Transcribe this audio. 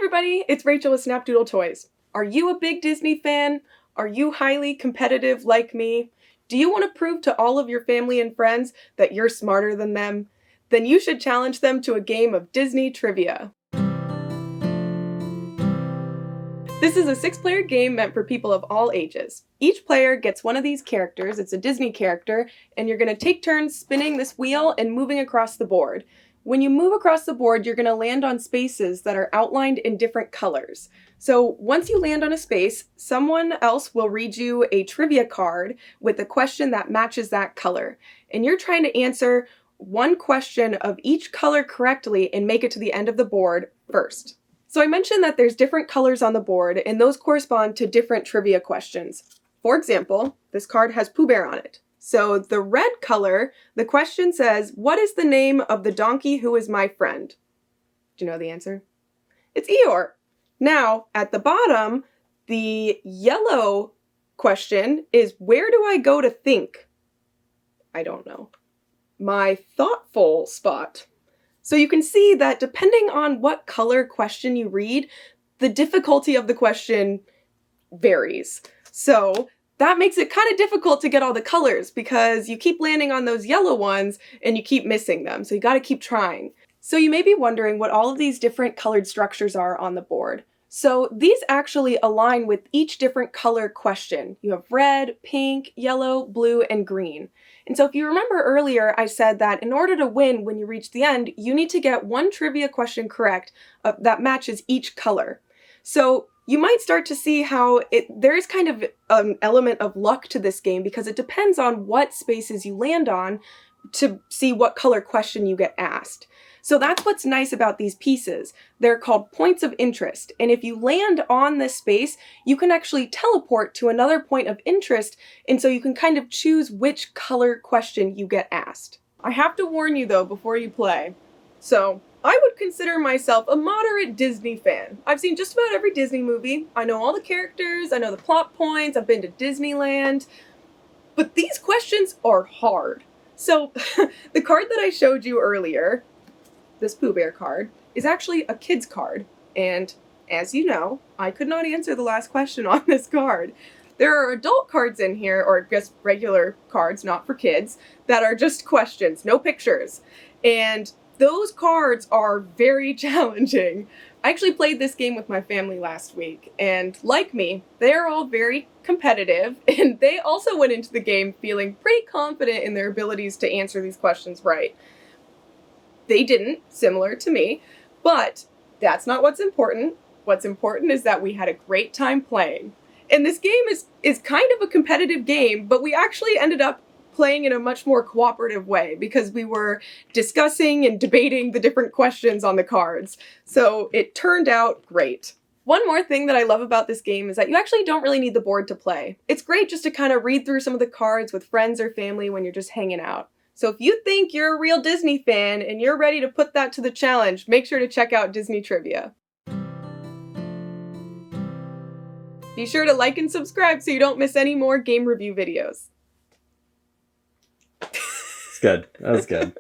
everybody, it's Rachel with Snapdoodle Toys. Are you a big Disney fan? Are you highly competitive like me? Do you want to prove to all of your family and friends that you're smarter than them? Then you should challenge them to a game of Disney trivia. This is a 6-player game meant for people of all ages. Each player gets one of these characters, it's a Disney character, and you're going to take turns spinning this wheel and moving across the board. When you move across the board, you're going to land on spaces that are outlined in different colors. So once you land on a space, someone else will read you a trivia card with a question that matches that color. And you're trying to answer one question of each color correctly and make it to the end of the board first. So I mentioned that there's different colors on the board, and those correspond to different trivia questions. For example, this card has Pooh Bear on it. So the red color, the question says, what is the name of the donkey who is my friend? Do you know the answer? It's Eeyore. Now, at the bottom, the yellow question is, where do I go to think? I don't know. My thoughtful spot. So you can see that depending on what color question you read, the difficulty of the question varies. So that makes it kind of difficult to get all the colors because you keep landing on those yellow ones and you keep missing them. So you got to keep trying. So you may be wondering what all of these different colored structures are on the board. So these actually align with each different color question. You have red, pink, yellow, blue, and green. And so if you remember earlier, I said that in order to win when you reach the end, you need to get one trivia question correct that matches each color. So you might start to see how there is kind of an element of luck to this game because it depends on what spaces you land on to see what color question you get asked. So that's what's nice about these pieces. They're called points of interest. And if you land on this space, you can actually teleport to another point of interest. And so you can kind of choose which color question you get asked. I have to warn you though before you play. So I would consider myself a moderate Disney fan. I've seen just about every Disney movie. I know all the characters, I know the plot points, I've been to Disneyland. But these questions are hard. So the card that I showed you earlier, this Pooh Bear card, is actually a kid's card. And as you know, I could not answer the last question on this card. There are adult cards in here, or just regular cards, not for kids, that are just questions, no pictures. And those cards are very challenging. I actually played this game with my family last week, and like me, they're all very competitive, and they also went into the game feeling pretty confident in their abilities to answer these questions right. They didn't, similar to me, but that's not what's important. What's important is that we had a great time playing. And this game is kind of a competitive game, but we actually ended up playing in a much more cooperative way because we were discussing and debating the different questions on the cards. So it turned out great. One more thing that I love about this game is that you actually don't really need the board to play. It's great just to kind of read through some of the cards with friends or family when you're just hanging out. So if you think you're a real Disney fan and you're ready to put that to the challenge, make sure to check out Disney Trivia. Be sure to like and subscribe so you don't miss any more game review videos. It's good. That was good.